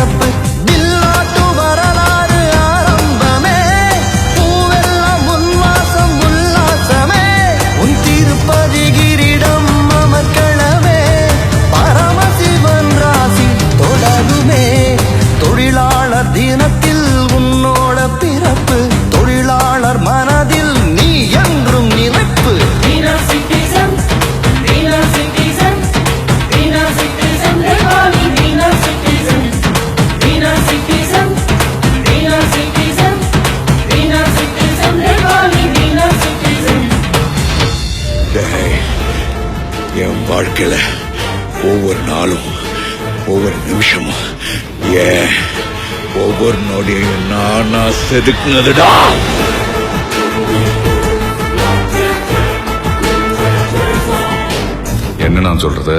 பிறப்பு வில்லாட்டு வரலாறு ஆரம்பமே பூவெல்லாம் உன்வாசம் உல்லாசமே உன் திருப்பதி கிரீடம் அமர்க்களமே பரமசிவன் ராசி தொடருமே தொழிலாளர் தினத்தில் உன்னோட பிறப்பு தொழிலாளர் மனதில் நீ என்றும் நினைப்பு என் வாழ்க்கையில ஒவ்வொரு நாளும் ஒவ்வொரு நிமிஷமும் ஒவ்வொரு நொடியும் நானா செதுக்குனதுடா. என்ன நான் சொல்றது?